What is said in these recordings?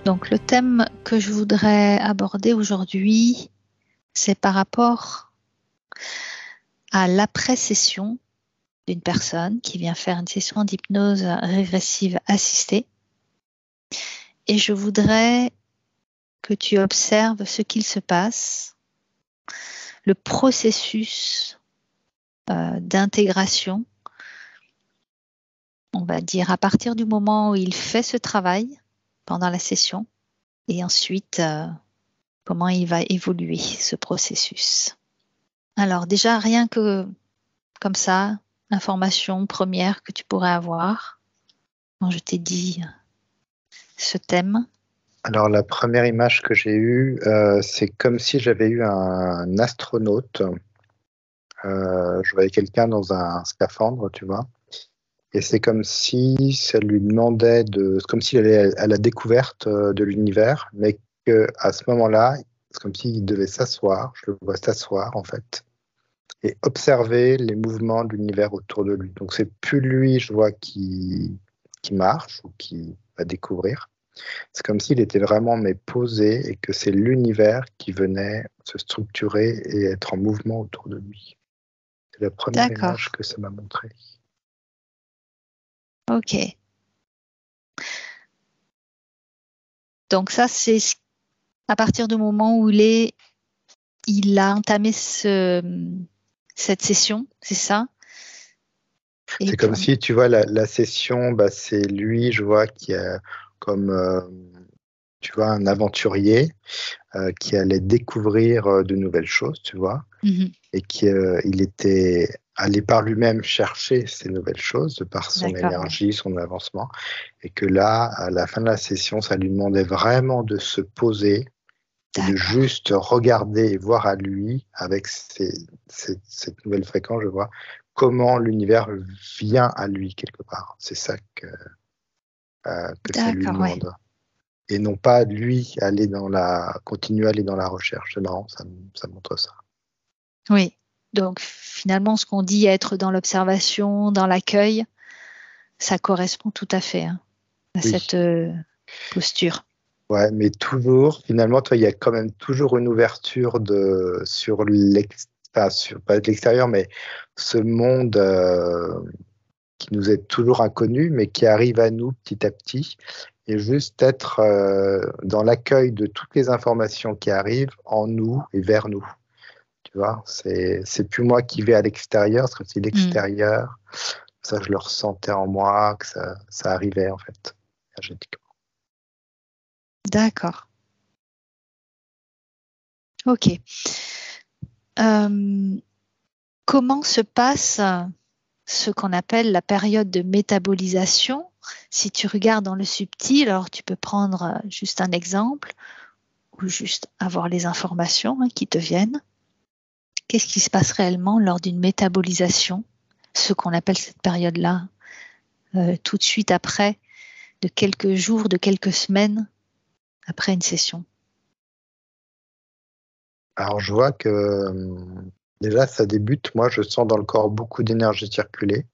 Donc le thème que je voudrais aborder aujourd'hui, c'est par rapport à l'après-session d'une personne qui vient faire une session d'hypnose régressive assistée. Et je voudrais que tu observes ce qu'il se passe, le processus d'intégration, on va dire à partir du moment où il fait ce travail pendant la session, et ensuite comment il va évoluer ce processus. Alors déjà, rien que comme ça, l'information première que tu pourrais avoir quand je t'ai dit ce thème. Alors la première image que j'ai eue, c'est comme si j'avais eu un astronaute. Je voyais quelqu'un dans un scaphandre, tu vois. Et c'est comme si ça lui demandait c'est comme s'il allait à la découverte de l'univers, mais qu'à ce moment-là, c'est comme s'il devait s'asseoir, je le vois s'asseoir en fait, et observer les mouvements de l'univers autour de lui. Donc c'est plus lui, je vois, qui marche ou qui va découvrir. C'est comme s'il était vraiment mais posé et que c'est l'univers qui venait se structurer et être en mouvement autour de lui. C'est la première image que ça m'a montré. Ok. Donc ça, c'est à partir du moment où il a entamé cette session, c'est ça? C'est comme si, tu vois, la session, c'est lui, je vois, qui a comme, tu vois, un aventurier qui allait découvrir de nouvelles choses, tu vois, et qu'il était allé par lui-même chercher ces nouvelles choses de par son énergie, son avancement, et que là, à la fin de la session, ça lui demandait vraiment de se poser et de juste regarder et voir à lui, avec cette nouvelle fréquence, je vois, comment l'univers vient à lui quelque part. C'est ça que ça lui demande. Ouais. Et non pas lui continuer à aller dans la recherche. C'est marrant, ça montre ça. Oui, donc finalement, ce qu'on dit être dans l'observation, dans l'accueil, ça correspond tout à fait à cette posture. Ouais, mais toujours, finalement, toi, il y a quand même toujours une ouverture sur pas de l'extérieur, mais ce monde qui nous est toujours inconnu, mais qui arrive à nous petit à petit, et juste être dans l'accueil de toutes les informations qui arrivent en nous et vers nous. Tu vois, c'est plus moi qui vais à l'extérieur, c'est comme si l'extérieur, ça je le ressentais en moi, que ça arrivait en fait, énergétiquement. D'accord. Ok. Comment se passe ce qu'on appelle la période de métabolisation? Si tu regardes dans le subtil, alors tu peux prendre juste un exemple ou juste avoir les informations qui te viennent. Qu'est-ce qui se passe réellement lors d'une métabolisation, ce qu'on appelle cette période-là, tout de suite après, de quelques jours, de quelques semaines après une session? Alors je vois que déjà ça débute, moi je sens dans le corps beaucoup d'énergie circuler.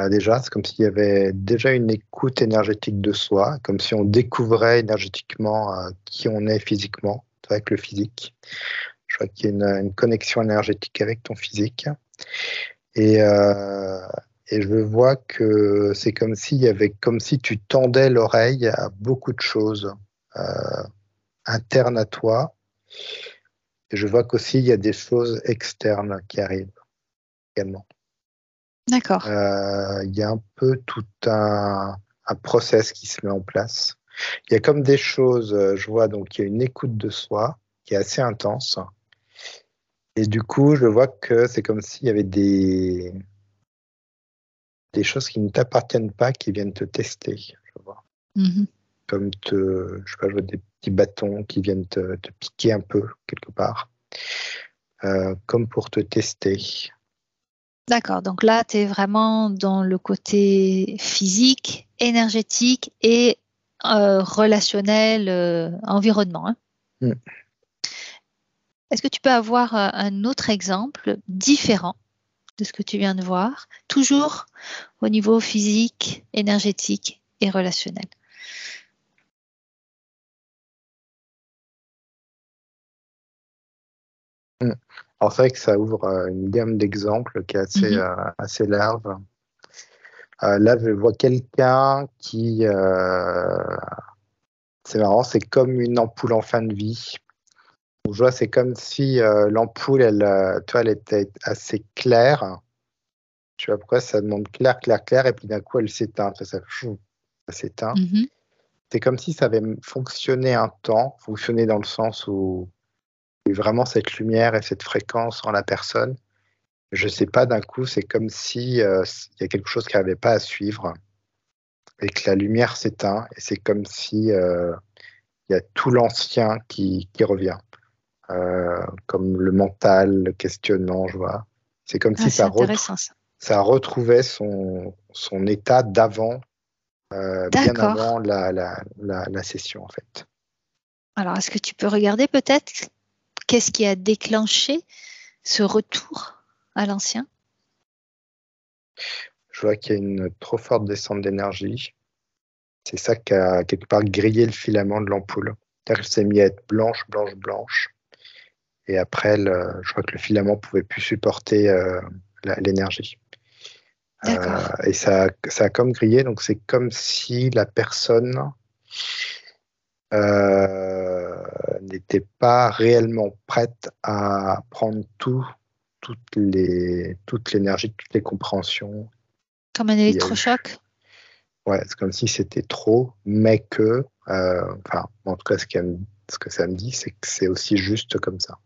Déjà, c'est comme s'il y avait déjà une écoute énergétique de soi, comme si on découvrait énergétiquement qui on est physiquement, avec le physique. Je vois qu'il y a une connexion énergétique avec ton physique. Et je vois que c'est comme si tu tendais l'oreille à beaucoup de choses internes à toi. Et je vois qu'aussi il y a des choses externes qui arrivent également. D'accord. Il y a un peu tout un process qui se met en place. Il y a comme des choses, je vois, donc il y a une écoute de soi qui est assez intense. Et du coup, je vois que c'est comme s'il y avait des choses qui ne t'appartiennent pas, qui viennent te tester, je vois. Comme je sais pas, je vois des petits bâtons qui viennent te piquer un peu, quelque part, comme pour te tester. D'accord, donc là, tu es vraiment dans le côté physique, énergétique et relationnel, environnement. Est-ce que tu peux avoir un autre exemple différent de ce que tu viens de voir, toujours au niveau physique, énergétique et relationnel? Alors c'est vrai que ça ouvre une gamme d'exemples qui est assez large. Là, je vois quelqu'un qui, c'est marrant, c'est comme une ampoule en fin de vie. Je vois, c'est comme si l'ampoule, tu vois, elle était assez claire. Tu vois pourquoi ça demande clair, clair, clair, et puis d'un coup, elle s'éteint. Ça s'éteint. Mhm. C'est comme si ça avait fonctionné un temps, fonctionné dans le sens où il y a eu vraiment cette lumière et cette fréquence en la personne. Je sais pas, d'un coup, c'est comme si il y a quelque chose qui n'avait pas à suivre et que la lumière s'éteint, et c'est comme si il y a tout l'ancien qui revient, comme le mental, le questionnement, je vois. C'est comme si C'est intéressant ça. ça retrouvait son état d'avant, bien D'accord. avant la session, en fait. Alors, est-ce que tu peux regarder peut-être qu'est-ce qui a déclenché ce retour à l'ancien? Je vois qu'il y a une trop forte descente d'énergie. C'est ça qui a quelque part grillé le filament de l'ampoule. C'est-à-dire qu'elle s'est mise à être blanche, blanche, blanche. Et après, je vois que le filament ne pouvait plus supporter l'énergie. D'accord. Et ça a comme grillé, donc c'est comme si la personne n'était pas réellement prête à prendre toute l'énergie, toutes les compréhensions Comme un qu'il y a eu. électrochoc? Ouais, c'est comme si c'était trop, mais que, enfin, en tout cas, ce que ça me dit, c'est que c'est aussi juste comme ça.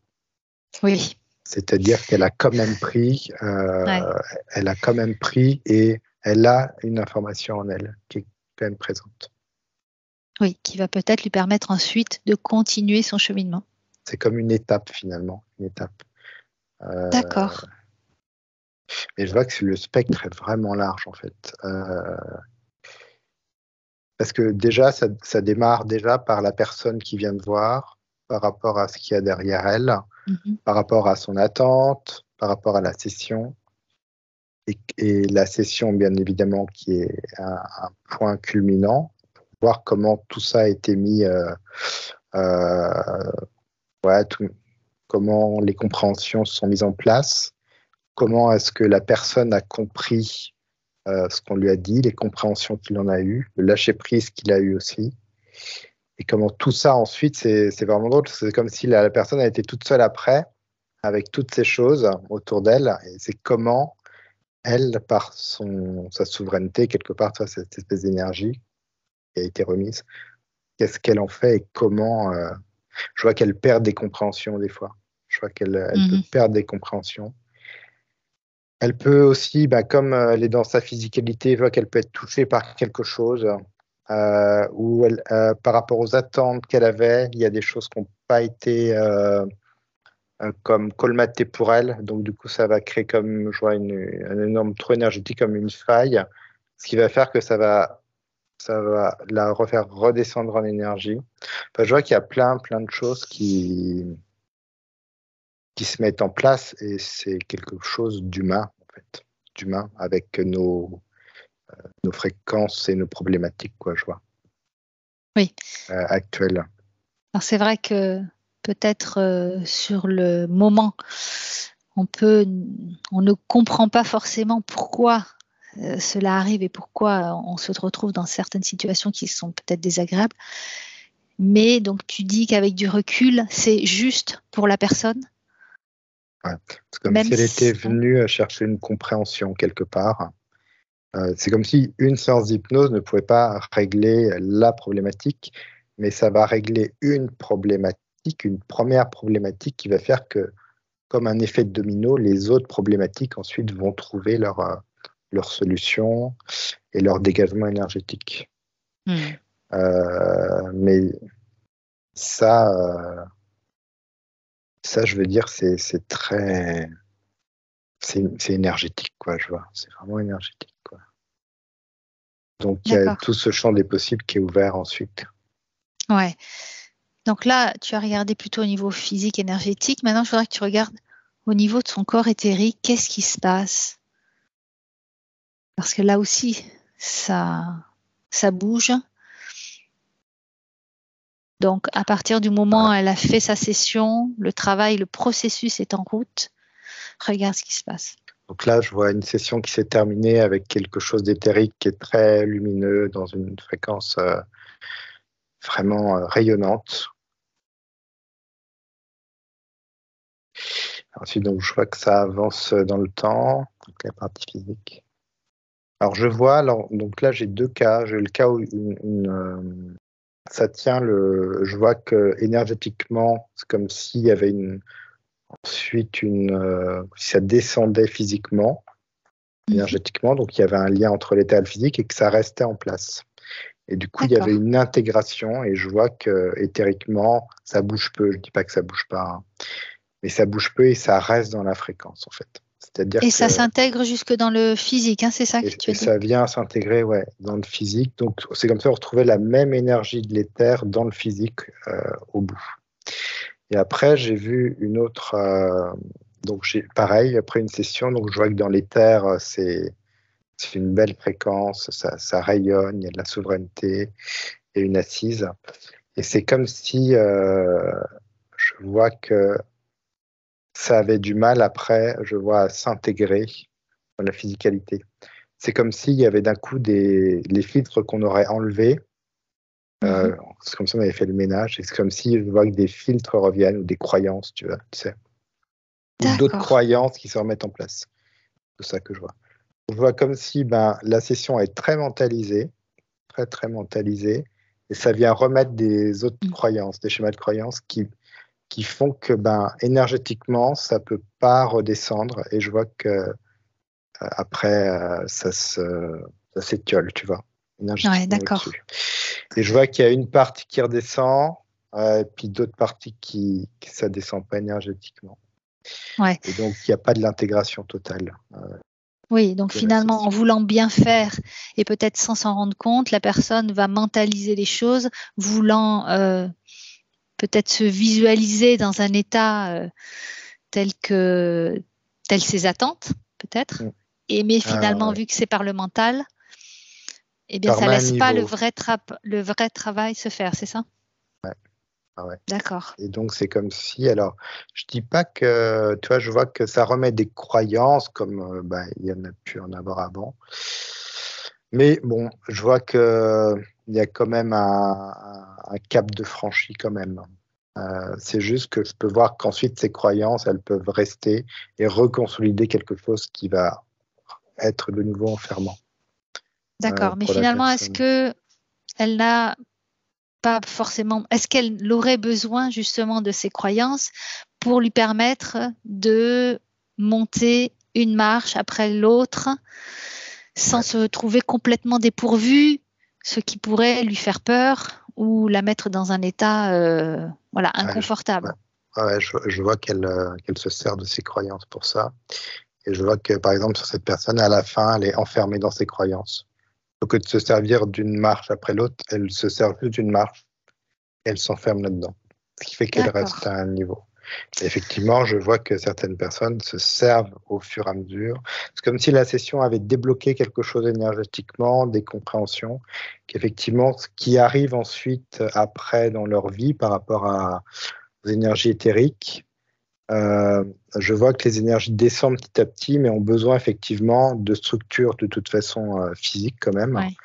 Oui. C'est-à-dire qu'elle a quand même Ouais. elle a quand même pris et elle a une information en elle qui est quand même présente. Oui, qui va peut-être lui permettre ensuite de continuer son cheminement. C'est comme une étape finalement, une étape. D'accord. Et je vois que le spectre est vraiment large en fait. Parce que déjà, ça démarre déjà par la personne qui vient de voir, par rapport à ce qu'il y a derrière elle, Mhm. par rapport à son attente, par rapport à la session. Et la session, bien évidemment, qui est un point culminant, pour voir comment tout ça a été mis, euh, ouais, comment les compréhensions se sont mises en place, comment est-ce que la personne a compris ce qu'on lui a dit, les compréhensions qu'il en a eues, le lâcher-prise qu'il a eu aussi. Et comment tout ça ensuite, c'est vraiment drôle. C'est comme si la personne a été toute seule après, avec toutes ces choses autour d'elle. Et c'est comment elle, par sa souveraineté, quelque part, tu vois, cette espèce d'énergie qui a été remise, qu'est-ce qu'elle en fait et comment. Je vois qu'elle perd des compréhensions des fois. Je vois qu'elle peut Mhm. perdre des compréhensions. Elle peut aussi, bah, comme elle est dans sa physicalité, je vois qu'elle peut être touchée par quelque chose, ou par rapport aux attentes qu'elle avait, il y a des choses qui n'ont pas été comme colmatées pour elle. Donc, du coup, ça va créer comme, je vois, un énorme trou énergétique, comme une faille, ce qui va faire que ça va la refaire redescendre en énergie. Enfin, je vois qu'il y a plein de choses qui se mettent en place et c'est quelque chose d'humain, en fait. D'humain avec nos fréquences et nos problématiques, quoi, je vois, Oui. actuelles. Alors c'est vrai que peut-être sur le moment, on ne comprend pas forcément pourquoi cela arrive et pourquoi on se retrouve dans certaines situations qui sont peut-être désagréables. Mais donc tu dis qu'avec du recul, c'est juste pour la personne. Ouais. C'est comme Même si elle était si, hein. venue chercher une compréhension quelque part. C'est comme si une séance d'hypnose ne pouvait pas régler la problématique, mais ça va régler une problématique, une première problématique qui va faire que, comme un effet de domino, les autres problématiques ensuite vont trouver leur solution et leur dégagement énergétique. Hmm. Mais ça, je veux dire, c'est très, c'est énergétique, quoi, je vois. C'est vraiment énergétique, quoi. Donc, il y a D'accord. tout ce champ des possibles qui est ouvert ensuite. Ouais. Donc là, tu as regardé plutôt au niveau physique, énergétique. Maintenant, je voudrais que tu regardes au niveau de son corps éthérique. Qu'est-ce qui se passe? Parce que là aussi, ça bouge. Donc, à partir du moment où elle a fait sa session, le travail, le processus est en route, regarde ce qui se passe. Donc là, je vois une session qui s'est terminée avec quelque chose d'éthérique qui est très lumineux, dans une fréquence vraiment rayonnante. Ensuite, donc, je vois que ça avance dans le temps, donc la partie physique. Alors, je vois, donc là, j'ai deux cas. J'ai le cas où ça tient je vois que énergétiquement, c'est comme s'il y avait ensuite si ça descendait physiquement, énergétiquement, donc il y avait un lien entre l'état et le physique et que ça restait en place. Et du coup, il y avait une intégration et je vois que éthériquement, ça bouge peu. Je dis pas que ça bouge pas, hein, mais ça bouge peu et ça reste dans la fréquence en fait. C'est-à-dire et ça s'intègre jusque dans le physique, hein, c'est ça que tu as dit. Ça vient s'intégrer, ouais, dans le physique. Donc c'est comme ça on retrouvait la même énergie de l'éther dans le physique au bout. Et après, j'ai vu une autre. Donc pareil, après une session, donc je vois que dans l'éther, c'est une belle fréquence, ça rayonne, il y a de la souveraineté et une assise. Et c'est comme si je vois que ça avait du mal après, je vois, à s'intégrer dans la physicalité. C'est comme s'il y avait d'un coup les filtres qu'on aurait enlevés. C'est comme si on avait fait le ménage. Et c'est comme si je vois que des filtres reviennent ou des croyances, tu sais. Ou d'autres croyances qui se remettent en place. C'est ça que je vois. Je vois comme si la session est très mentalisée, très très mentalisée, et ça vient remettre des autres croyances, des schémas de croyances qui font que énergétiquement, ça peut pas redescendre, et je vois que après, ça s'étiole, tu vois, énergétiquement au-dessus. Et je vois qu'il y a une partie qui redescend, et puis d'autres parties qui ça descend pas énergétiquement. Ouais. Et donc, il n'y a pas de l'intégration totale. Oui, donc finalement, en voulant bien faire et peut-être sans s'en rendre compte, la personne va mentaliser les choses, voulant peut-être se visualiser dans un état tel ses attentes, peut-être. Mais finalement, vu que c'est par le mental, eh bien, ça ne laisse pas le vrai travail se faire, c'est ça? Ouais. D'accord. Et donc, c'est comme si, alors, je dis pas que, tu vois, je vois que ça remet des croyances comme il y en a pu en avoir avant. Mais bon, je vois qu'il y a quand même un cap de franchi quand même. C'est juste que je peux voir qu'ensuite, ces croyances, elles peuvent rester et reconsolider quelque chose qui va être de nouveau enfermant. D'accord, mais finalement, est-ce qu'elle n'a pas forcément, est-ce qu'elle aurait besoin justement de ces croyances pour lui permettre de monter une marche après l'autre sans se trouver complètement dépourvue, ce qui pourrait lui faire peur ou la mettre dans un état inconfortable? Je vois qu'elle se sert de ses croyances pour ça. Et je vois que, par exemple, sur cette personne, à la fin, elle est enfermée dans ses croyances. Plutôt que de se servir d'une marche après l'autre, elle se sert juste d'une marche et elle s'enferme là-dedans. Ce qui fait qu'elle reste à un niveau. Et effectivement, je vois que certaines personnes se servent au fur et à mesure. C'est comme si la session avait débloqué quelque chose énergétiquement, des compréhensions, qu'effectivement, ce qui arrive ensuite après dans leur vie par rapport aux énergies éthériques, je vois que les énergies descendent petit à petit, mais ont besoin effectivement de structures de toute façon physiques quand même. Ouais.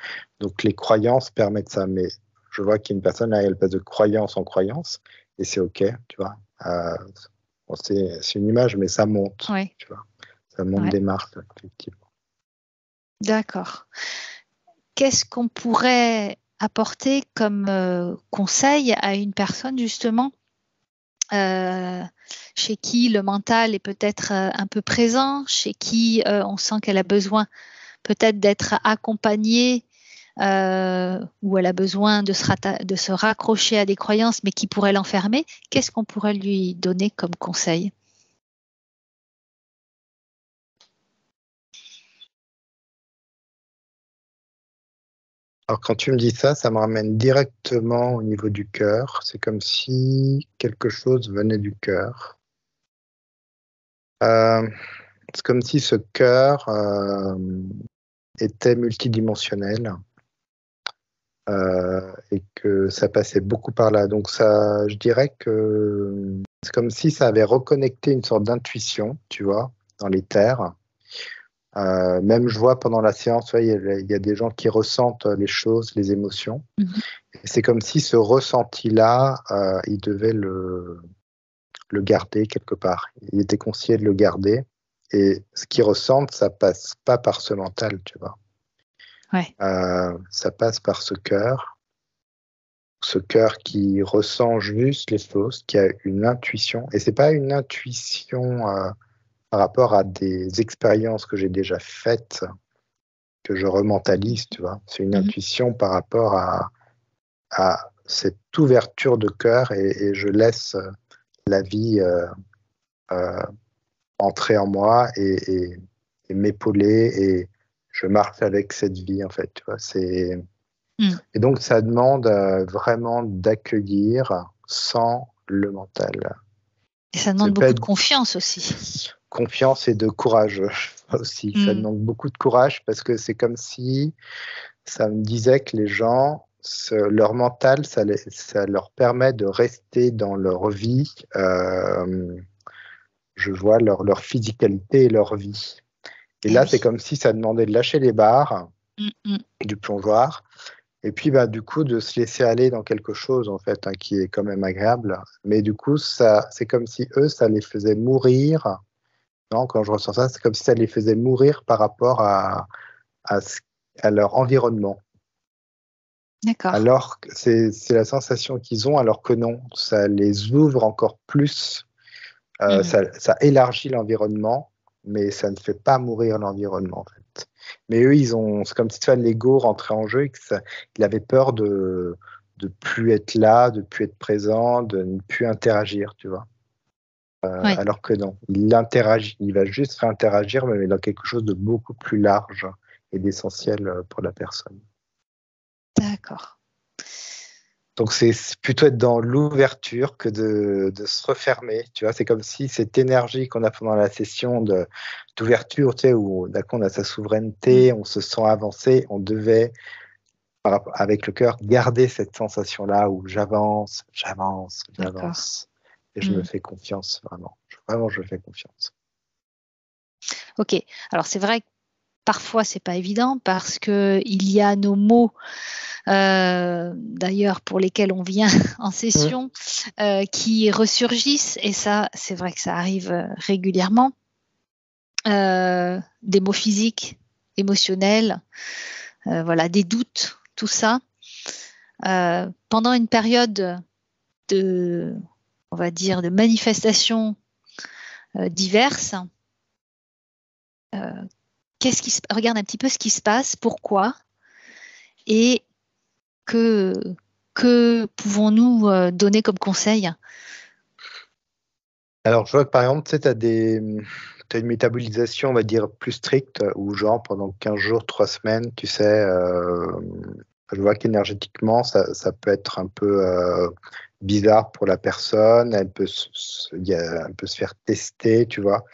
Donc les croyances permettent ça, mais je vois qu'il y a une personne là, elle passe de croyance en croyance, et c'est ok, tu vois. C'est une image, mais ça monte, ouais. Tu vois. Ça monte des marques, effectivement. D'accord. Qu'est-ce qu'on pourrait apporter comme conseil à une personne justement chez qui le mental est peut-être un peu présent, chez qui on sent qu'elle a besoin peut-être d'être accompagnée ou elle a besoin de se raccrocher à des croyances mais qui pourraient l'enfermer, qu'est-ce qu'on pourrait lui donner comme conseil? Alors quand tu me dis ça, ça me ramène directement au niveau du cœur. C'est comme si quelque chose venait du cœur. C'est comme si ce cœur était multidimensionnel et que ça passait beaucoup par là. Donc ça, je dirais que c'est comme si ça avait reconnecté une sorte d'intuition, tu vois, dans les terres. Même je vois pendant la séance, tu vois, il y a des gens qui ressentent les choses, les émotions. Et c'est comme si ce ressenti-là, ils devaient le garder quelque part. Il était conseillé de le garder. Et ce qu'ils ressentent, ça passe pas par ce mental, tu vois. Ouais. Ça passe par ce cœur qui ressent juste les choses, qui a une intuition. Et c'est pas une intuition par rapport à des expériences que j'ai déjà faites, que je rementalise, tu vois. C'est une intuition par rapport à cette ouverture de cœur et je laisse la vie entrer en moi et m'épauler et je marche avec cette vie, en fait, tu vois. Et donc, ça demande vraiment d'accueillir sans le mental. Et ça demande beaucoup de confiance aussi. Confiance et de courage aussi. Ça demande beaucoup de courage parce que c'est comme si ça me disait que les gens, leur mental, ça leur permet de rester dans leur vie. Je vois leur physicalité et leur vie. Et là, c'est comme si ça demandait de lâcher les barres du plongeoir. Et puis, du coup, de se laisser aller dans quelque chose, en fait, qui est quand même agréable. Mais du coup, c'est comme si eux, ça les faisait mourir. Non, quand je ressens ça, c'est comme si ça les faisait mourir par rapport à leur environnement. D'accord. Alors que c'est la sensation qu'ils ont, alors que non, ça les ouvre encore plus. Ça élargit l'environnement, mais ça ne fait pas mourir l'environnement, en fait. Mais eux, c'est comme si l'ego rentrait en jeu et qu'il avait peur de plus être là, de plus être présent, de ne plus interagir, tu vois. Oui. Alors que non, il interagit, il va juste réinteragir, mais dans quelque chose de beaucoup plus large et d'essentiel pour la personne. D'accord. Donc c'est plutôt être dans l'ouverture que de se refermer, tu vois. C'est comme si cette énergie qu'on a pendant la session d'ouverture, tu sais, où d'un coup on a sa souveraineté, on se sent avancé, on devait, avec le cœur, garder cette sensation-là où j'avance, et je me fais confiance, vraiment. Vraiment, je fais confiance. Ok, alors c'est vrai que parfois c'est pas évident parce que il y a nos mots, d'ailleurs pour lesquels on vient en session, qui ressurgissent et ça c'est vrai que ça arrive régulièrement. Des mots physiques, émotionnels, voilà, des doutes, tout ça. Pendant une période on va dire, de manifestations diverses. Regarde un petit peu ce qui se passe, pourquoi, et que pouvons-nous donner comme conseil? Alors, je vois que par exemple, tu sais, t'as une métabolisation, on va dire, plus stricte, où genre pendant 15 jours, 3 semaines, tu sais, je vois qu'énergétiquement, ça peut être un peu bizarre pour la personne, elle peut se faire tester, tu vois.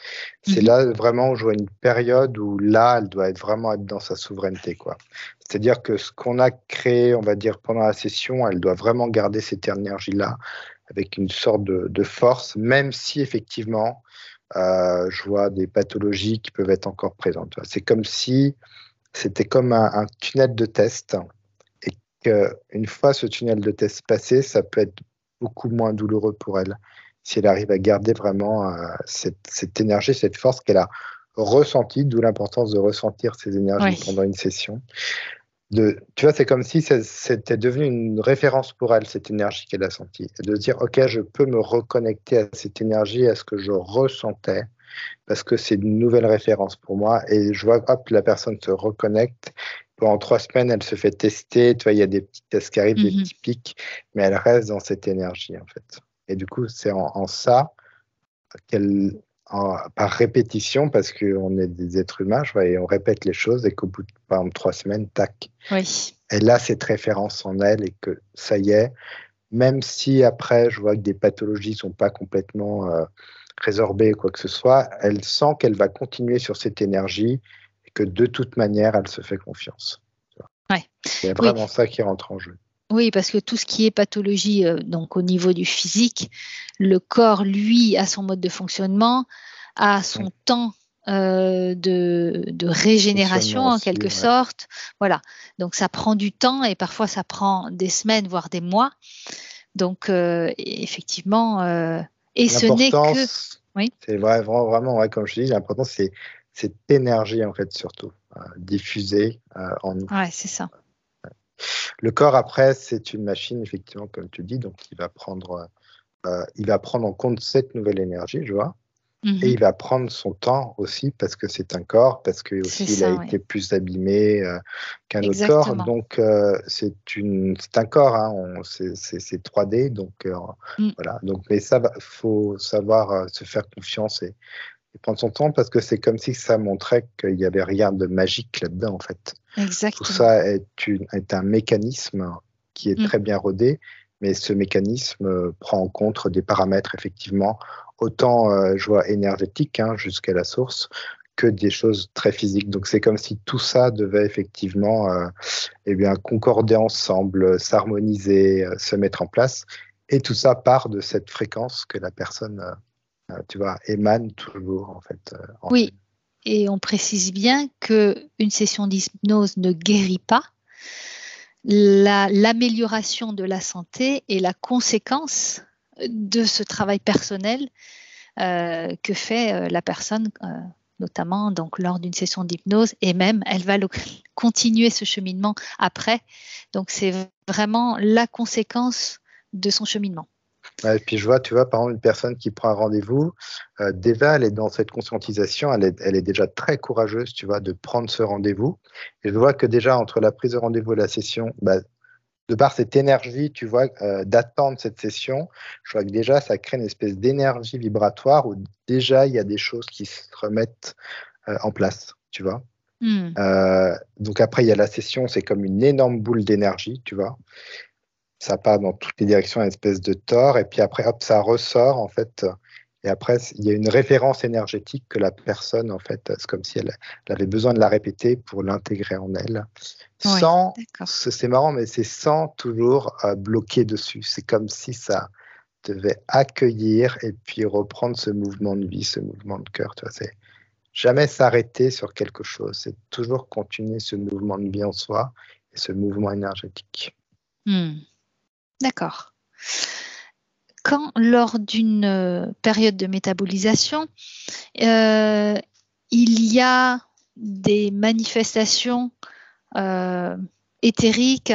C'est là vraiment où je vois une période où là, elle doit vraiment être dans sa souveraineté, quoi. C'est-à-dire que ce qu'on a créé, on va dire, pendant la session, elle doit vraiment garder cette énergie-là avec une sorte de force, même si effectivement, je vois des pathologies qui peuvent être encore présentes. C'est comme si c'était comme un tunnel de test et qu'une fois ce tunnel de test passé, ça peut être beaucoup moins douloureux pour elle si elle arrive à garder vraiment cette énergie, cette force qu'elle a ressentie, d'où l'importance de ressentir ces énergies pendant une session. Tu vois, c'est comme si c'était devenu une référence pour elle, cette énergie qu'elle a sentie. Et de se dire, OK, je peux me reconnecter à cette énergie, à ce que je ressentais, parce que c'est une nouvelle référence pour moi. Et je vois, hop, la personne se reconnecte. Pendant 3 semaines, elle se fait tester. Tu vois, il y a des petits tests qui arrivent, des petits pics, mais elle reste dans cette énergie, en fait. Et du coup, c'est en ça qu'elle, par répétition, parce qu'on est des êtres humains, je vois, et on répète les choses, et qu'au bout de, par exemple, 3 semaines, tac, elle a cette référence en elle, et que ça y est, même si après, je vois que des pathologies ne sont pas complètement résorbées, quoi que ce soit, elle sent qu'elle va continuer sur cette énergie, et que de toute manière, elle se fait confiance. Il y a vraiment ça qui rentre en jeu. Oui, parce que tout ce qui est pathologie, donc au niveau du physique, le corps, lui, a son mode de fonctionnement, a son temps de régénération en aussi, quelque sorte. Voilà. Donc ça prend du temps et parfois ça prend des semaines, voire des mois. Donc effectivement, et ce n'est que... Oui. C'est vraiment, ouais, comme je dis, l'important, c'est cette énergie, en fait, surtout, diffusée en nous. Ouais, c'est ça. Le corps, après, c'est une machine, effectivement, comme tu dis, donc il va prendre en compte cette nouvelle énergie, je vois. Et il va prendre son temps aussi parce que c'est un corps, parce que aussi il a été plus abîmé qu'un autre corps. Donc c'est un corps, hein, c'est 3D, donc voilà. Donc mais ça faut savoir se faire confiance et prendre son temps parce que c'est comme si ça montrait qu'il n'y avait rien de magique là-dedans en fait. Exactement. Tout ça est un mécanisme qui est très bien rodé, mais ce mécanisme prend en compte des paramètres effectivement autant je vois énergétiques jusqu'à la source que des choses très physiques. Donc c'est comme si tout ça devait effectivement concorder ensemble, s'harmoniser, se mettre en place. Et tout ça part de cette fréquence que la personne, tu vois, émane toujours en fait. Oui, et on précise bien qu'une session d'hypnose ne guérit pas. L'amélioration de la santé est la conséquence de ce travail personnel que fait la personne, notamment donc, lors d'une session d'hypnose, et même elle va continuer ce cheminement après. Donc c'est vraiment la conséquence de son cheminement. Et puis je vois, tu vois, par exemple, une personne qui prend un rendez-vous, déjà, elle est dans cette conscientisation, elle est déjà très courageuse, tu vois, de prendre ce rendez-vous. Et je vois que déjà, entre la prise de rendez-vous et la session, de par cette énergie, tu vois, d'attendre cette session, je vois que déjà, ça crée une espèce d'énergie vibratoire où déjà, il y a des choses qui se remettent en place, tu vois. Donc après, il y a la session, c'est comme une énorme boule d'énergie, tu vois. Ça part dans toutes les directions, une espèce de tore, et puis après, hop, ça ressort, en fait. Et après, il y a une référence énergétique que la personne, en fait, c'est comme si elle avait besoin de la répéter pour l'intégrer en elle. Sans, c'est marrant, mais c'est sans toujours bloquer dessus. C'est comme si ça devait accueillir et puis reprendre ce mouvement de vie, ce mouvement de cœur. Tu vois, c'est jamais s'arrêter sur quelque chose. C'est toujours continuer ce mouvement de vie en soi et ce mouvement énergétique. D'accord. Quand, lors d'une période de métabolisation, il y a des manifestations éthériques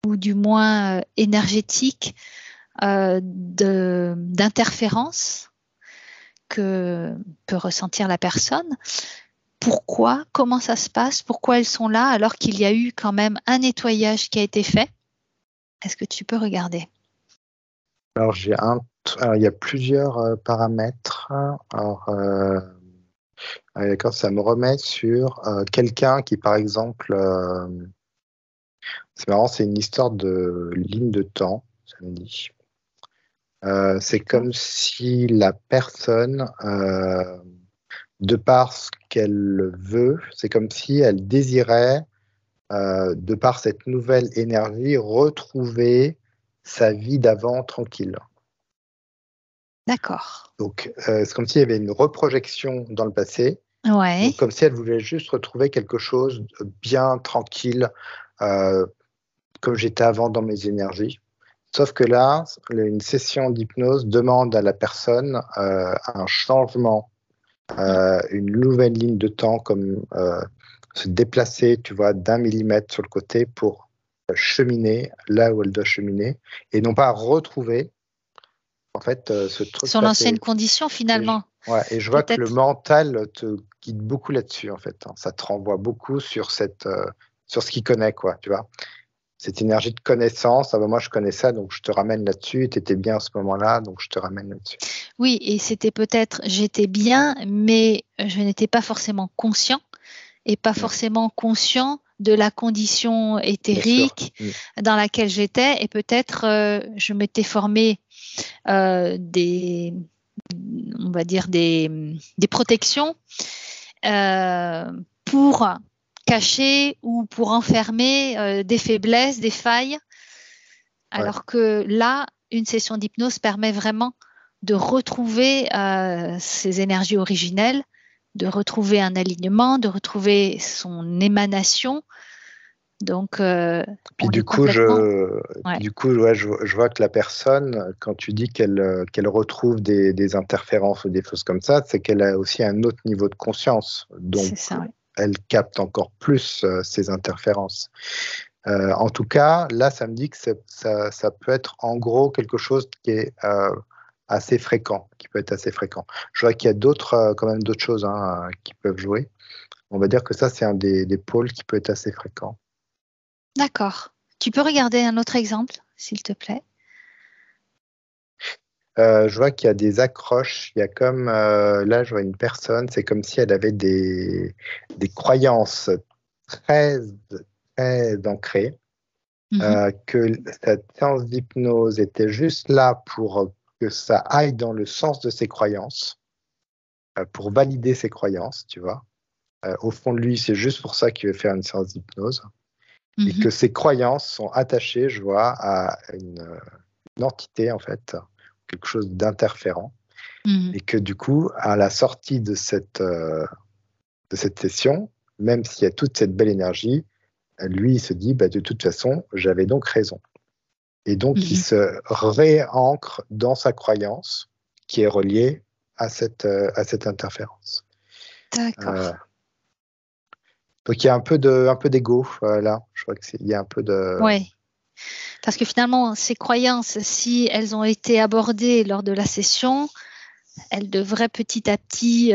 ou du moins énergétiques d'interférence que peut ressentir la personne. Pourquoi? Comment ça se passe? Pourquoi elles sont là alors qu'il y a eu quand même un nettoyage qui a été fait? Est-ce que tu peux regarder? Alors, il y a plusieurs paramètres. Alors, d'accord, ça me remet sur quelqu'un qui, par exemple, c'est marrant, c'est une histoire de ligne de temps, ça me dit. C'est comme si la personne, de par ce qu'elle veut, c'est comme si elle désirait, de par cette nouvelle énergie, retrouver sa vie d'avant tranquille. D'accord. Donc, c'est comme s'il y avait une reprojection dans le passé. Ouais. Donc, comme si elle voulait juste retrouver quelque chose de bien tranquille, comme j'étais avant dans mes énergies. Sauf que là, une session d'hypnose demande à la personne un changement, une nouvelle ligne de temps, comme se déplacer, tu vois, d'1 millimètre sur le côté pour cheminer là où elle doit cheminer, et non pas retrouver en fait ce truc son passé. ancienne condition finalement. Et je vois que le mental te guide beaucoup là-dessus en fait. Ça te renvoie beaucoup sur sur ce qu'il connaît, quoi, tu vois. Cette énergie de connaissance, moi je connais ça, donc je te ramène là-dessus, tu étais bien à ce moment-là, donc je te ramène là-dessus. Oui, et c'était peut-être, j'étais bien, mais je n'étais pas forcément conscient et pas forcément conscient de la condition éthérique dans laquelle j'étais, et peut-être je m'étais formé on va dire des protections pour cacher ou pour enfermer des faiblesses, des failles Alors que là, une session d'hypnose permet vraiment de retrouver ses énergies originelles, de retrouver un alignement, de retrouver son émanation. Donc, Puis on du est coup, complètement... je vois que la personne, quand tu dis qu'elle retrouve des interférences ou des choses comme ça, c'est qu'elle a aussi un autre niveau de conscience. Donc, C'est ça, oui. elle capte encore plus ces interférences. En tout cas, là, ça me dit que ça peut être en gros quelque chose qui est assez fréquent, qui peut être assez fréquent. Je vois qu'il y a quand même d'autres choses qui peuvent jouer. On va dire que ça, c'est un des pôles qui peut être assez fréquent. D'accord. Tu peux regarder un autre exemple, s'il te plaît? Je vois qu'il y a des accroches. Il y a comme là, je vois une personne, c'est comme si elle avait des croyances très, très ancrées, que cette séance d'hypnose était juste là pour que ça aille dans le sens de ses croyances, pour valider ses croyances, tu vois. Au fond de lui, c'est juste pour ça qu'il veut faire une séance d'hypnose. Et que ses croyances sont attachées, je vois, à une entité, en fait, quelque chose d'interférent. Et que du coup, à la sortie de cette session, même s'il y a toute cette belle énergie, lui, il se dit, bah, de toute façon, j'avais donc raison. Et donc, il se réancre dans sa croyance qui est reliée à cette interférence. D'accord. Donc, il y a un peu d'ego là. Je crois qu'il y a un peu de... Oui. Parce que finalement, ces croyances, si elles ont été abordées lors de la session, elles devraient petit à petit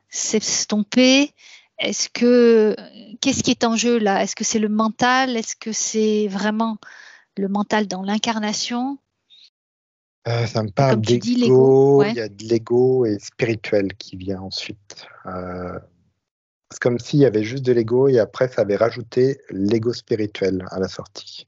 s'estomper. Qu'est-ce qui est en jeu là? Est-ce que c'est le mental? Est-ce que c'est vraiment le mental dans l'incarnation? Ça me parle Comme tu dis, l'ego. d'ego. Ouais. Il y a de l'ego et spirituel qui vient ensuite. C'est comme s'il y avait juste de l'ego et après, ça avait rajouté l'ego spirituel à la sortie.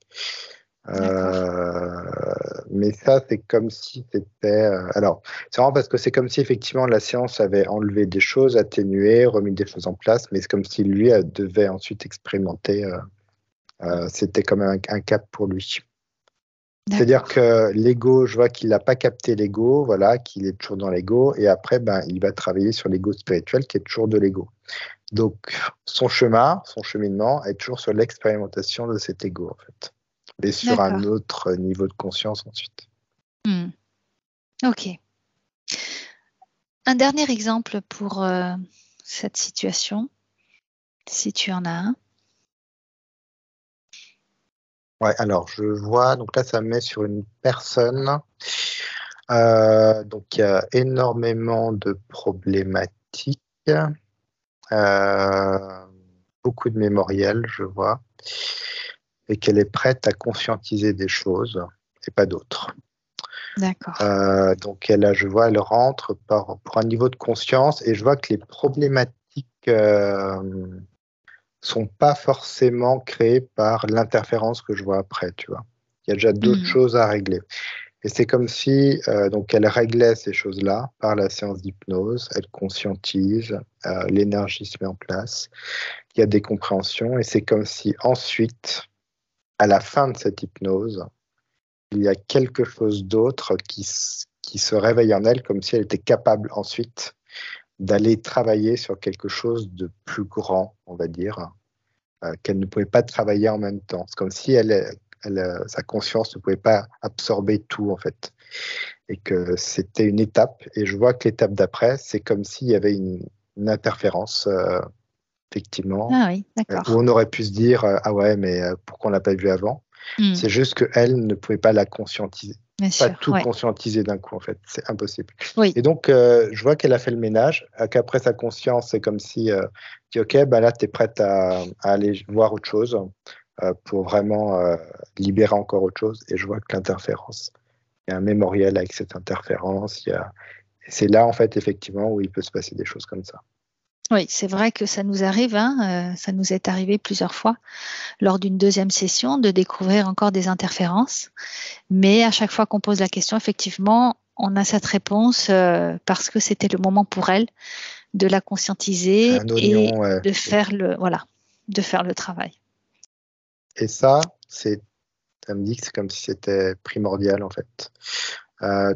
Mais ça, c'est comme si c'était... alors, c'est vraiment parce que c'est comme si effectivement la séance avait enlevé des choses, atténué, remis des choses en place, mais c'est comme si lui devait ensuite expérimenter. C'était comme un cap pour lui. C'est-à-dire que l'ego, je vois qu'il n'a pas capté l'ego, voilà, qu'il est toujours dans l'ego, et après, ben, il va travailler sur l'ego spirituel qui est toujours de l'ego. Donc, son cheminement est toujours sur l'expérimentation de cet ego, en fait, mais sur un autre niveau de conscience ensuite. Ok. Un dernier exemple pour cette situation, si tu en as un. Ouais, alors je vois, donc là, ça me met sur une personne. Donc, il y a énormément de problématiques. Beaucoup de mémoriels, je vois, et qu'elle est prête à conscientiser des choses et pas d'autres. D'accord. Donc je vois, elle rentre pour un niveau de conscience et je vois que les problématiques sont pas forcément créées par l'interférence que je vois après, tu vois. Il y a déjà d'autres choses à régler. Et c'est comme si donc elle réglait ces choses-là par la séance d'hypnose, elle conscientise, l'énergie se met en place, il y a des compréhensions et c'est comme si ensuite, à la fin de cette hypnose, il y a quelque chose d'autre qui se réveille en elle, comme si elle était capable ensuite d'aller travailler sur quelque chose de plus grand, on va dire, qu'elle ne pouvait pas travailler en même temps. C'est comme si sa conscience ne pouvait pas absorber tout, en fait, et que c'était une étape. Et je vois que l'étape d'après, c'est comme s'il y avait une interférence, effectivement, Ah oui, où d'accord. on aurait pu se dire, ah ouais, mais pourquoi on l'a pas vu avant? C'est juste qu'elle ne pouvait pas la conscientiser. Bien Pas sûr, tout ouais. conscientiser d'un coup, en fait. C'est impossible. Oui. Et donc, je vois qu'elle a fait le ménage, qu'après sa conscience, c'est comme si, dit, OK, bah là, tu es prête à aller voir autre chose pour vraiment libérer encore autre chose. Et je vois que l'interférence, il y a un mémoriel avec cette interférence. C'est là, en fait, effectivement, où il peut se passer des choses comme ça. Oui, c'est vrai que ça nous arrive, ça nous est arrivé plusieurs fois lors d'une deuxième session de découvrir encore des interférences. Mais à chaque fois qu'on pose la question, effectivement, on a cette réponse parce que c'était le moment pour elle de la conscientiser Un et oignon, de faire le travail. Et ça, c'est Ça me dit que c'est comme si c'était primordial, en fait.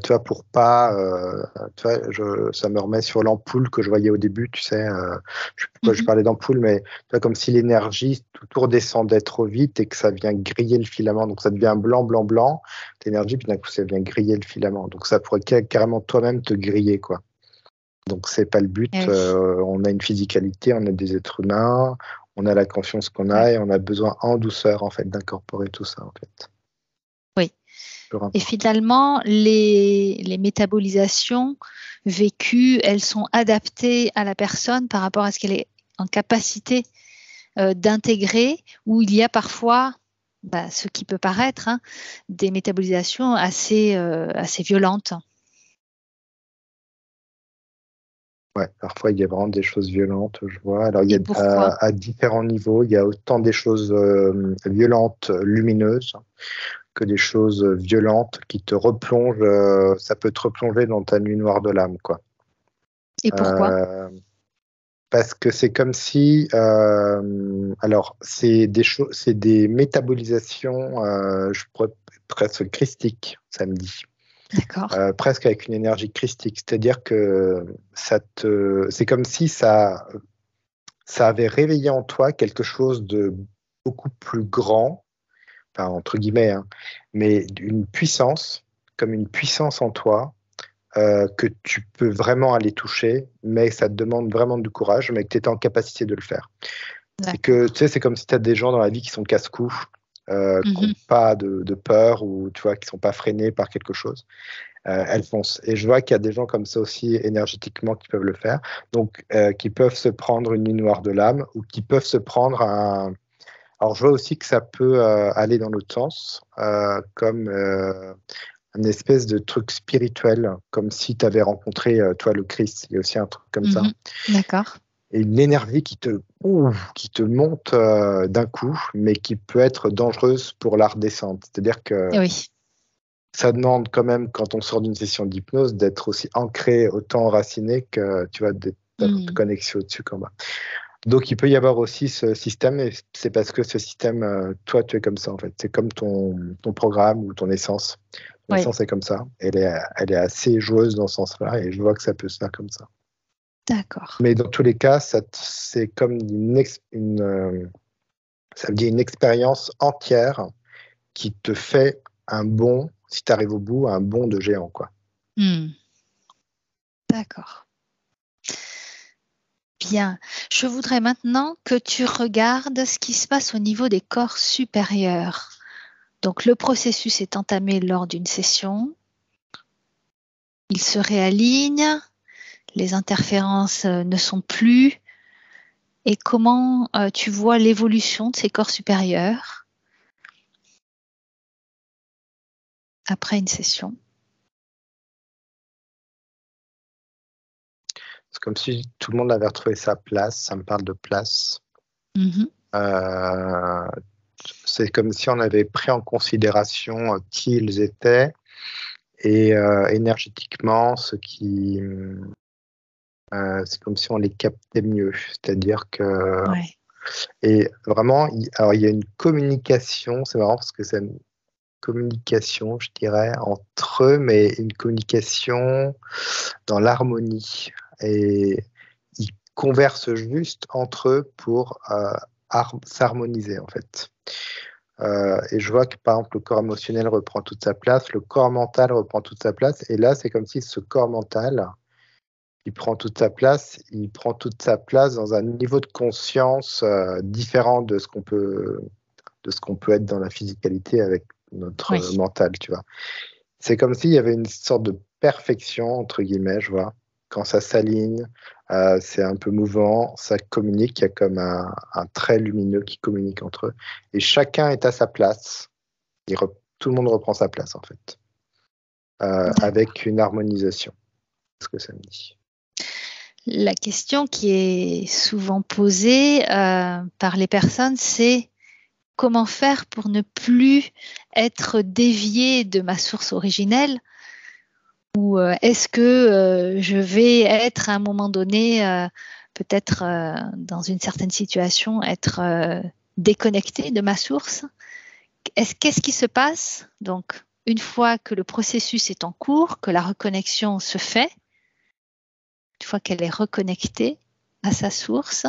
Tu vois, pour pas, tu vois, ça me remet sur l'ampoule que je voyais au début, tu sais, je sais pas pourquoi je parlais d'ampoule, mais tu vois, comme si l'énergie tout redescendait trop vite et que ça vient griller le filament, donc ça devient blanc, blanc, blanc, l'énergie, puis d'un coup ça vient griller le filament, donc ça pourrait carrément toi-même te griller, quoi. Donc c'est pas le but, Eh oui. on a une physicalité, on est des êtres humains, on a la conscience qu'on a et on a besoin en douceur, en fait, d'incorporer tout ça, en fait. Oui. Et finalement, les métabolisations vécues, elles sont adaptées à la personne par rapport à ce qu'elle est en capacité d'intégrer, où il y a parfois ce qui peut paraître des métabolisations assez violentes. Ouais, parfois il y a vraiment des choses violentes, je vois. Alors il y Et a pourquoi? à différents niveaux, il y a autant des choses violentes, lumineuses, que des choses violentes qui te replongent. Ça peut te replonger dans ta nuit noire de l'âme, quoi. Et pourquoi? Parce que c'est comme si, alors c'est des métabolisations, je pourrais presque christiques, ça me dit. D'accord. Presque avec une énergie christique, c'est-à-dire que c'est comme si ça avait réveillé en toi quelque chose de beaucoup plus grand, enfin, entre guillemets, hein, mais une puissance, comme une puissance en toi, que tu peux vraiment aller toucher, mais ça te demande vraiment du courage, mais que tu es en capacité de le faire. C'est que, tu sais, c'est comme si tu as des gens dans la vie qui sont casse-cou, qui n'ont pas de peur ou tu vois, qui ne sont pas freinés par quelque chose. Elles foncent. Et je vois qu'il y a des gens comme ça aussi énergétiquement qui peuvent le faire, donc qui peuvent se prendre une nuit noire de l'âme ou qui peuvent se prendre un. Alors je vois aussi que ça peut aller dans l'autre sens, comme une espèce de truc spirituel, comme si tu avais rencontré toi le Christ. Il y a aussi un truc comme ça. D'accord. Et une énergie qui te monte d'un coup, mais qui peut être dangereuse pour la redescente. C'est-à-dire que Oui. ça demande quand même, quand on sort d'une session d'hypnose, d'être aussi ancré, autant enraciné que tu vois, d'être connecté au-dessus qu'en bas. Donc il peut y avoir aussi ce système, et c'est parce que ce système, toi, tu es comme ça en fait. C'est comme ton programme ou ton essence. Ton essence est comme ça. Elle est assez joueuse dans ce sens-là, et je vois que ça peut se faire comme ça. D'accord. Mais dans tous les cas, c'est comme ça me dit une expérience entière qui te fait un bond, si tu arrives au bout, un bond de géant, quoi. D'accord. Bien. Je voudrais maintenant que tu regardes ce qui se passe au niveau des corps supérieurs. Donc, le processus est entamé lors d'une session. Il se réaligne. Les interférences ne sont plus. Et comment tu vois l'évolution de ces corps supérieurs après une session? C'est comme si tout le monde avait retrouvé sa place. Ça me parle de place. C'est comme si on avait pris en considération qui ils étaient et énergétiquement, c'est comme si on les captait mieux. C'est-à-dire que et vraiment, alors il y a une communication. C'est marrant parce que c'est une communication, je dirais, entre eux, mais une communication dans l'harmonie. Et ils conversent juste entre eux pour s'harmoniser, en fait. Et je vois que, par exemple, le corps émotionnel reprend toute sa place, le corps mental reprend toute sa place. Et là, c'est comme si ce corps mental, il prend toute sa place dans un niveau de conscience différent de ce qu'on peut être dans la physicalité avec notre mental, tu vois. C'est comme s'il y avait une sorte de perfection, entre guillemets, je vois. Quand ça s'aligne, c'est un peu mouvant, ça communique, il y a comme un trait lumineux qui communique entre eux. Et chacun est à sa place. Tout le monde reprend sa place, en fait. Avec une harmonisation. C'est ce que ça me dit. La question qui est souvent posée par les personnes, c'est comment faire pour ne plus être dévié de ma source originelle, ou est-ce que je vais être à un moment donné, peut-être dans une certaine situation, être déconnecté de ma source? qu'est-ce qui se passe? Donc, une fois que le processus est en cours, que la reconnexion se fait, une fois qu'elle est reconnectée à sa source,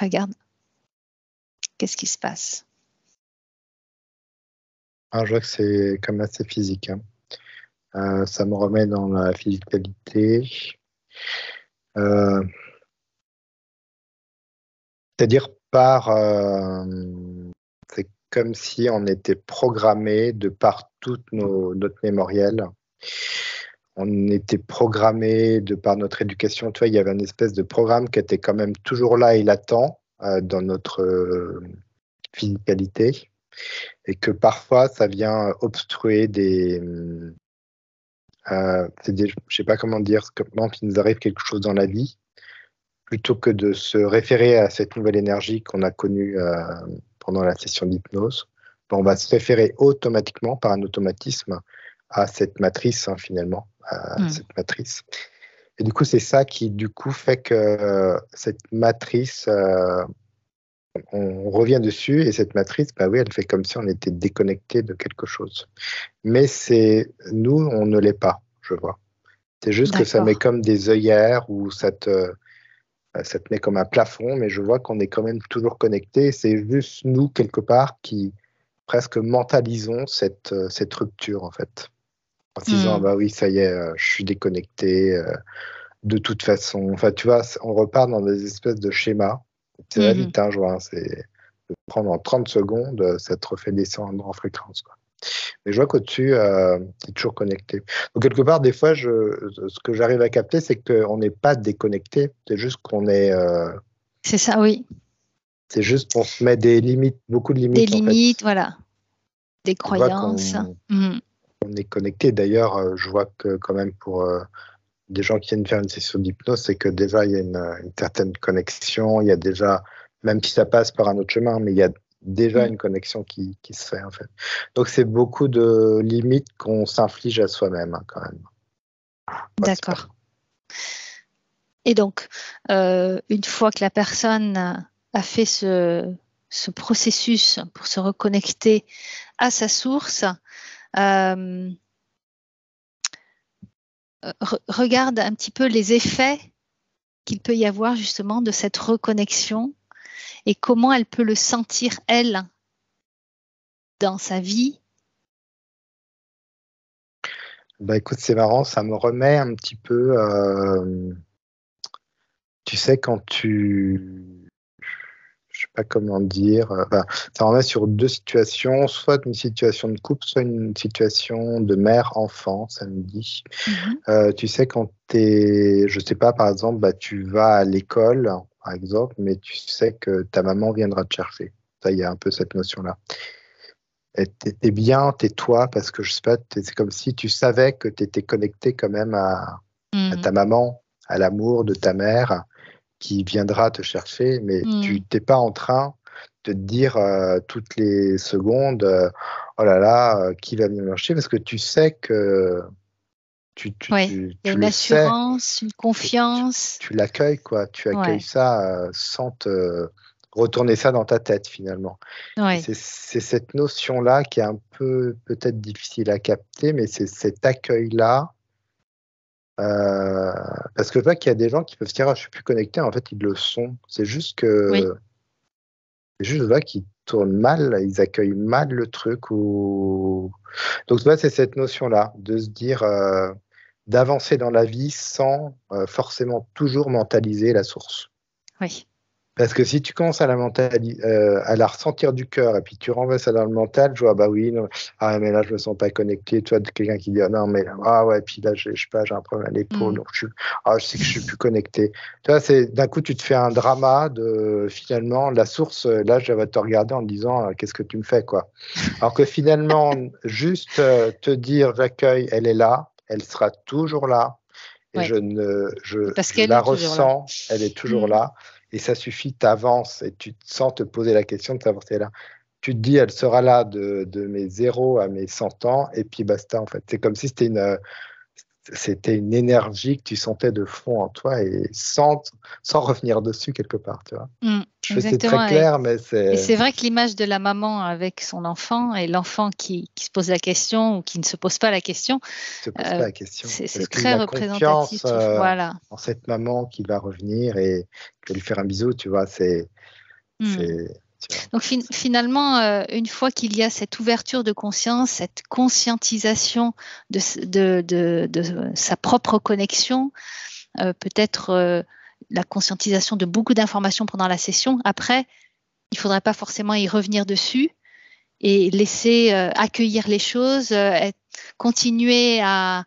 regarde, qu'est-ce qui se passe? Alors, je vois que c'est comme assez physique. Ça me remet dans la physicalité. C'est-à-dire c'est comme si on était programmé de par notre mémoriel. On était programmé de par notre éducation. Tu vois, il y avait une espèce de programme qui était quand même toujours là et latent dans notre physicalité. Et que parfois, ça vient obstruer je sais pas comment dire, comment il nous arrive quelque chose dans la vie, plutôt que de se référer à cette nouvelle énergie qu'on a connue pendant la session d'hypnose, on va se référer automatiquement, par un automatisme, à cette matrice, finalement, à cette matrice. Et du coup, c'est ça qui, du coup, fait que cette matrice, on revient dessus, et cette matrice, bah oui, elle fait comme si on était déconnecté de quelque chose. Mais nous, on ne l'est pas, je vois. C'est juste que ça met comme des œillères, ou ça te met comme un plafond, mais je vois qu'on est quand même toujours connecté. C'est juste nous, quelque part, qui presque mentalisons cette rupture, en fait. En se disant, bah oui, ça y est, je suis déconnecté, de toute façon. Enfin, tu vois, on repart dans des espèces de schémas. Ça va vite, je vois, c'est de prendre en 30 secondes, ça te refait descendre en fréquence, quoi. Mais je vois qu'au-dessus, tu es toujours connecté. Donc, quelque part, des fois, ce que j'arrive à capter, c'est qu'on n'est pas déconnecté. C'est juste qu'on est. C'est ça, oui. C'est juste qu'on se met des limites, beaucoup de limites. Des limites, voilà. Des croyances. On est connecté. D'ailleurs, je vois que, quand même, pour des gens qui viennent faire une session d'hypnose, c'est que déjà, il y a une certaine connexion. Il y a déjà, même si ça passe par un autre chemin, mais il y a déjà une connexion qui se fait, en fait. Donc, c'est beaucoup de limites qu'on s'inflige à soi-même, quand même. D'accord. Et donc, une fois que la personne a fait ce processus pour se reconnecter à sa source, regarde un petit peu les effets qu'il peut y avoir justement de cette reconnexion et comment elle peut le sentir, elle, dans sa vie. Bah écoute, c'est marrant, ça me remet un petit peu, tu sais, quand je sais pas comment dire, ça remet sur deux situations, soit une situation de couple, soit une situation de mère-enfant, ça me dit. Tu sais, quand je sais pas, par exemple, tu vas à l'école, par exemple, mais tu sais que ta maman viendra te chercher. Ça, il y a un peu cette notion-là. T'es bien, t'es toi, parce que je sais pas, c'est comme si tu savais que tu étais connecté quand même à ta maman, à l'amour de ta mère qui viendra te chercher, mais tu t'es pas en train de te dire toutes les secondes, oh là là, qui va venir me chercher, parce que tu sais que il y a une assurance, une confiance. Tu l'accueilles, quoi. Tu accueilles ça sans te retourner ça dans ta tête, finalement. C'est cette notion-là qui est un peu peut-être difficile à capter, mais c'est cet accueil-là. Parce que je vois qu'il y a des gens qui peuvent se dire, je suis plus connecté, en fait, ils le sont. C'est juste que je vois qu'ils tournent mal, ils accueillent mal le truc. Donc, tu vois, c'est cette notion-là, de se dire, d'avancer dans la vie sans forcément toujours mentaliser la source. Oui. Parce que si tu commences à la ressentir du cœur et puis tu renvoies ça dans le mental, je vois, bah oui, non, mais là, je me sens pas connecté. Tu vois, quelqu'un qui dit, non, mais puis là, je sais pas, j'ai un problème à l'épaule, donc je sais que je suis plus connecté. Tu vois, d'un coup, tu te fais un drama de finalement, la source, là, je vais te regarder en te disant, qu'est-ce que tu me fais, quoi. Alors que finalement, juste te dire, j'accueille, elle est là, elle sera toujours là. Et je la ressens, elle est toujours là. Et ça suffit, tu avances et tu te sens te poser la question de t'avancer là. Tu te dis, elle sera là de mes 0 à mes 100 ans, et puis basta, en fait. C'est comme si c'était c'était une énergie que tu sentais de fond en toi et sans revenir dessus quelque part, tu vois. Je sais que c'est très clair, mais c'est... Et c'est vrai que l'image de la maman avec son enfant et l'enfant qui se pose la question ou qui ne se pose pas la question, c'est très représentatif. Voilà. En cette maman qui va revenir et qui va lui faire un bisou, tu vois, c'est... Donc finalement, une fois qu'il y a cette ouverture de conscience, cette conscientisation de sa propre connexion, peut-être la conscientisation de beaucoup d'informations pendant la session, après, il ne faudrait pas forcément y revenir dessus et laisser accueillir les choses, continuer à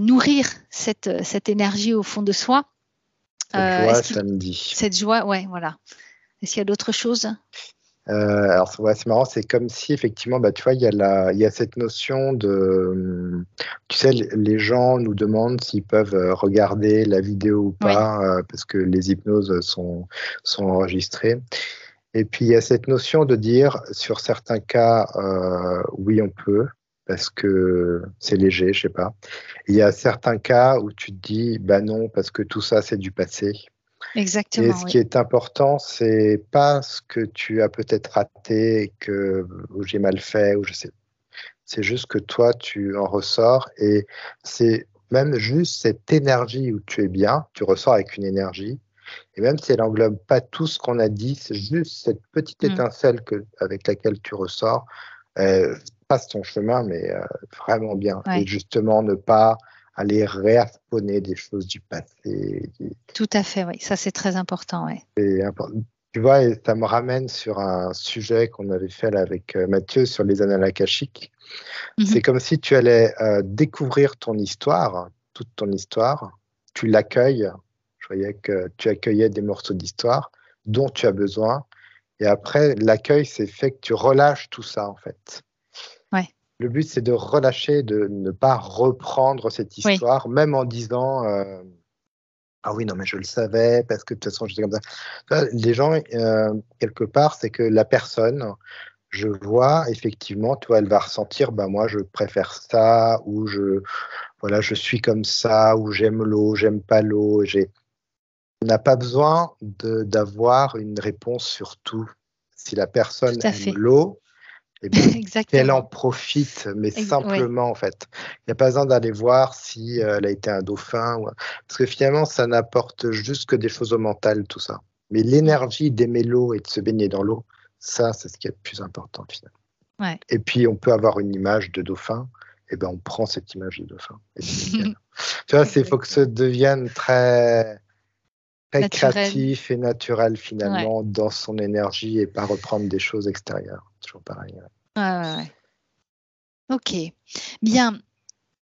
nourrir cette énergie au fond de soi. Cette joie samedi. Cette joie, ouais, voilà. Est-ce qu'il y a d'autres choses? Alors, c'est marrant, c'est comme si, effectivement, tu vois, il y a cette notion de... Tu sais, les gens nous demandent s'ils peuvent regarder la vidéo ou pas, parce que les hypnoses sont enregistrées. Et puis, il y a cette notion de dire, sur certains cas, oui, on peut, parce que c'est léger, je sais pas. Il y a certains cas où tu te dis, non, parce que tout ça, c'est du passé. Exactement. Et ce qui est important, c'est pas ce que tu as peut-être raté, ou j'ai mal fait, ou je sais. C'est juste que toi, tu en ressors et c'est même juste cette énergie où tu es bien, tu ressors avec une énergie. Et même si elle englobe pas tout ce qu'on a dit, c'est juste cette petite étincelle avec laquelle tu ressors, passe ton chemin, mais vraiment bien. Ouais. Et justement, ne pas aller réharponner des choses du passé. Tout à fait, oui. Ça, c'est très important, oui. Tu vois, et ça me ramène sur un sujet qu'on avait fait là avec Mathieu sur les annales akashiques. C'est comme si tu allais découvrir ton histoire, toute ton histoire, tu l'accueilles. Je voyais que tu accueillais des morceaux d'histoire dont tu as besoin. Et après, l'accueil, c'est fait que tu relâches tout ça, en fait. Ouais. Le but, c'est de relâcher, de ne pas reprendre cette histoire, même en disant ah oui, non, mais je le savais, parce que de toute façon, j'étais comme ça. Les gens, quelque part, c'est que la personne, je vois, effectivement, tu vois, elle va ressentir, moi, je préfère ça, ou je suis comme ça, ou j'aime l'eau, j'aime pas l'eau. On n'a pas besoin d'avoir une réponse sur tout. Si la personne aime l'eau, qu'elle en profite, mais simplement, en fait. Il n'y a pas besoin d'aller voir si elle a été un dauphin. Parce que finalement, ça n'apporte juste que des choses au mental, tout ça. Mais l'énergie d'aimer l'eau et de se baigner dans l'eau, ça, c'est ce qui est le plus important, finalement. Ouais. Et puis, on peut avoir une image de dauphin, et on prend cette image de dauphin. Et tu vois, il faut que ça devienne très créatif et naturel, finalement, dans son énergie, et pas reprendre des choses extérieures. Toujours pareil. Ouais. Ok, bien.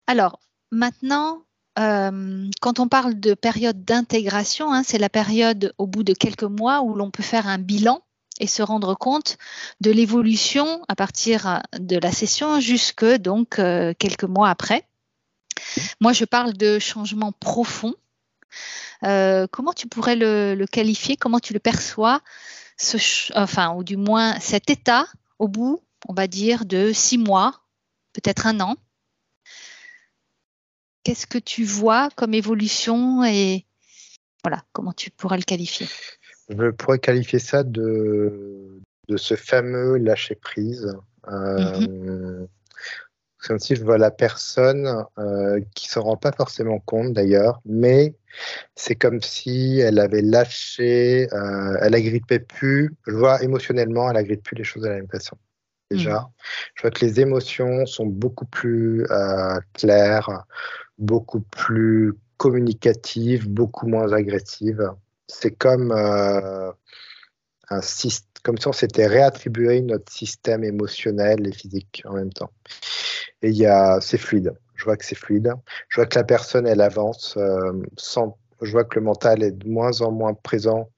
Alors, maintenant, quand on parle de période d'intégration, c'est la période au bout de quelques mois où l'on peut faire un bilan et se rendre compte de l'évolution à partir de la session jusque donc quelques mois après. Moi, je parle de changement profond. Comment tu pourrais le qualifier? Comment tu le perçois? Ou du moins cet état au bout, on va dire, de 6 mois, peut-être 1 an. Qu'est-ce que tu vois comme évolution et voilà, comment tu pourrais le qualifier? Je pourrais qualifier ça de ce fameux lâcher-prise. Comme si je vois la personne qui ne s'en rend pas forcément compte d'ailleurs, mais c'est comme si elle avait lâché, elle agrippait plus, je vois émotionnellement, elle agrippe plus les choses de la même façon. Déjà, je vois que les émotions sont beaucoup plus claires, beaucoup plus communicatives, beaucoup moins agressives. C'est comme comme si on s'était réattribué notre système émotionnel et physique en même temps. Et c'est fluide. Je vois que c'est fluide. Je vois que la personne, elle avance je vois que le mental est de moins en moins présent.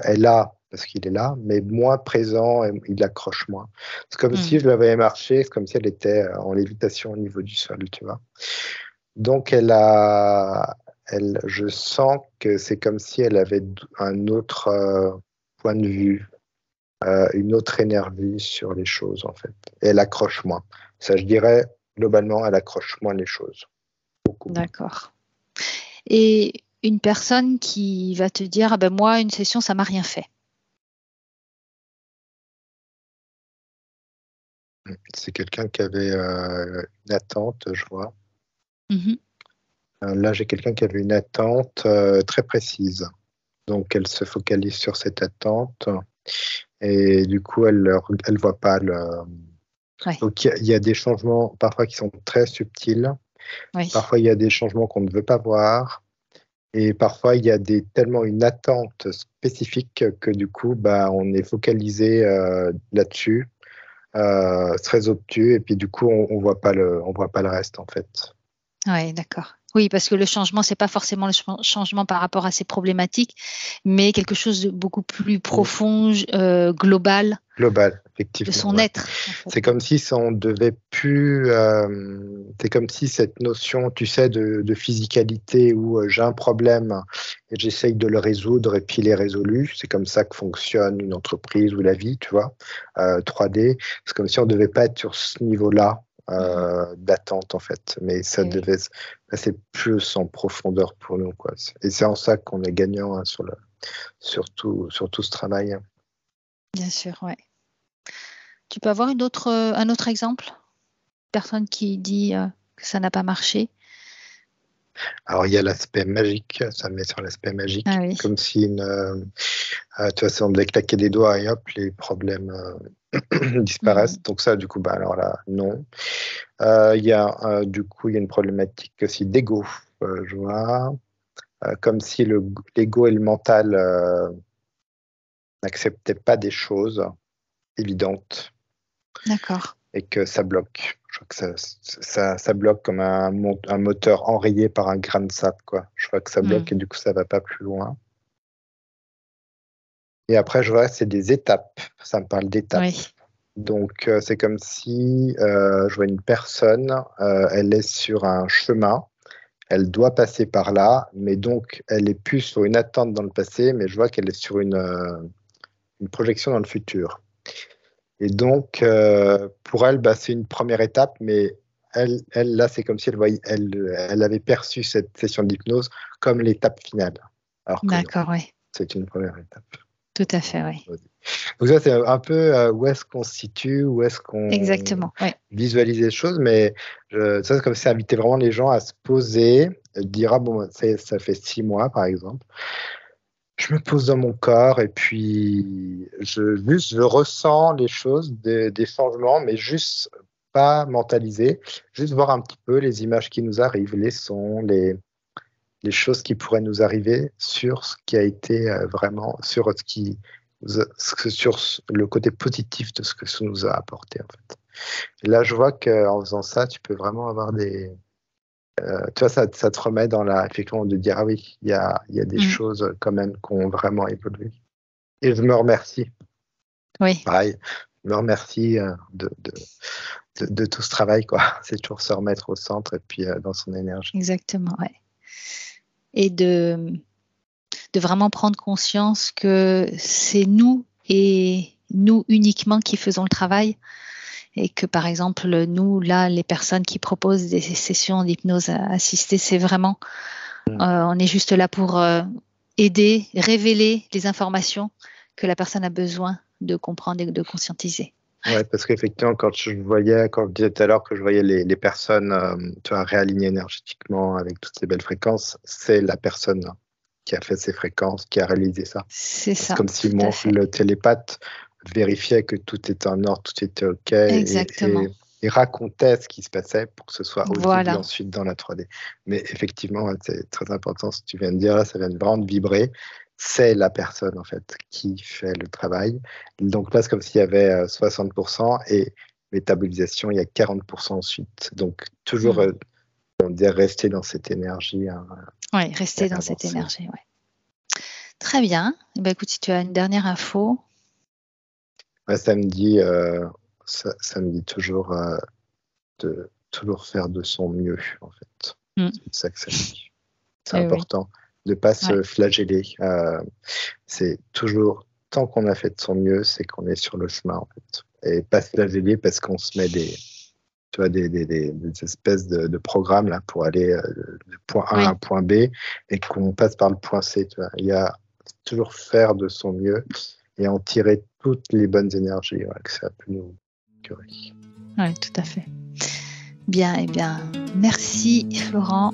Elle est là, parce qu'il est là, mais moins présent, et il accroche moins. C'est comme si je la voyais marcher, c'est comme si elle était en lévitation au niveau du sol, tu vois. Donc, je sens que c'est comme si elle avait un autre point de vue, une autre énergie sur les choses, en fait. Et elle accroche moins. Ça, je dirais, globalement, elle accroche moins les choses. beaucoup. D'accord. Et une personne qui va te dire, ah ben moi, une session, ça m'a rien fait. C'est quelqu'un qui avait une attente, je vois. Mm-hmm. Là, j'ai quelqu'un qui avait une attente très précise. Donc, elle se focalise sur cette attente et du coup, elle voit pas le. Ouais. Donc, il y a des changements parfois qui sont très subtils. Oui. Parfois, il y a des changements qu'on ne veut pas voir. Et parfois, il y a tellement une attente spécifique que du coup, on est focalisé là-dessus, très obtus, et puis du coup, on voit pas le reste en fait. Oui, d'accord. Oui, parce que le changement, c'est pas forcément le changement par rapport à ces problématiques, mais quelque chose de beaucoup plus profond, global. Global, effectivement. De son être. En fait. C'est comme si on devait plus. C'est comme si cette notion, tu sais, de physicalité où j'ai un problème et j'essaye de le résoudre et puis il est résolu. C'est comme ça que fonctionne une entreprise ou la vie, tu vois. 3D. C'est comme si on ne devait pas être sur ce niveau-là d'attente, en fait. Mais ça devait passer plus en profondeur pour nous, quoi. Et c'est en ça qu'on est gagnant sur tout ce travail. Bien sûr, ouais. Tu peux avoir un autre exemple? Personne qui dit que ça n'a pas marché. Alors, il y a l'aspect magique, ça met sur l'aspect magique, comme si tu vois, si on devait claquer des doigts et hop, les problèmes disparaissent. Donc ça, du coup, alors là, non. Il y a du coup, il y a une problématique aussi d'ego, je vois, comme si l'ego et le mental n'acceptaient pas des choses évidentes. D'accord. Et que ça bloque. Je crois que ça bloque comme un moteur enrayé par un grain de sable, quoi. Je crois que ça bloque et du coup, ça va pas plus loin. Et après, je vois, c'est des étapes. Ça me parle d'étapes. Oui. Donc, c'est comme si je vois une personne, elle est sur un chemin, elle doit passer par là, mais donc, elle est plus sur une attente dans le passé, mais je vois qu'elle est sur une projection dans le futur. Et donc, pour elle, c'est une première étape, mais elle là, c'est comme si elle avait perçu cette session d'hypnose comme l'étape finale. Alors que d'accord, oui. C'est une première étape. Tout à fait, oui. Donc ça, c'est un peu où est-ce qu'on se situe, où est-ce qu'on visualise les choses, mais ça, c'est comme si ça invitait vraiment les gens à se poser, dire, bon, ça fait 6 mois, par exemple. Je me pose dans mon corps et puis je ressens les choses, des changements, mais juste pas mentaliser, juste voir un petit peu les images qui nous arrivent, les sons, les choses qui pourraient nous arriver sur ce qui a été vraiment, sur le côté positif de ce que ça nous a apporté en fait. Et là, je vois qu'en faisant ça, tu peux vraiment avoir tu vois, ça te remet dans effectivement, de dire, ah oui, il y a des choses quand même qui ont vraiment évolué. Et je me remercie. Oui. Pareil, je me remercie de tout ce travail, quoi. C'est toujours se remettre au centre et puis dans son énergie. Exactement, ouais. Et de vraiment prendre conscience que c'est nous et nous uniquement qui faisons le travail. Et que par exemple, nous, là, les personnes qui proposent des sessions d'hypnose assistée, c'est vraiment, on est juste là pour aider, révéler les informations que la personne a besoin de comprendre et de conscientiser. Ouais, parce qu'effectivement, quand je disais tout à l'heure que je voyais les personnes tu vois, réalignées énergétiquement avec toutes ces belles fréquences, c'est la personne qui a fait ces fréquences, qui a réalisé ça. C'est ça. C'est comme si le télépathe vérifiait que tout était en ordre, tout était OK. Exactement. Et racontait ce qui se passait pour que ce soit audible ensuite dans la 3D. Mais effectivement, c'est très important ce que tu viens de dire, là, ça vient vraiment de vibrer. C'est la personne, en fait, qui fait le travail. Donc là, c'est comme s'il y avait 60% et métabolisation, il y a 40% ensuite. Donc, toujours, on dit rester dans cette énergie. Oui, rester dans cette énergie, oui. Très bien. Écoute, si tu as une dernière info. Ça me dit toujours de toujours faire de son mieux, en fait. C'est ça que ça me dit. C'est important de ne pas se flageller. C'est toujours, tant qu'on a fait de son mieux, c'est qu'on est sur le chemin, en fait. Et pas se flageller parce qu'on se met des espèces de programmes là, pour aller du point A à un point B et qu'on passe par le point C. Tu vois. Il y a toujours faire de son mieux et en tirer toutes les bonnes énergies que ça peut nous procurer. Oui, tout à fait. Bien, merci Florent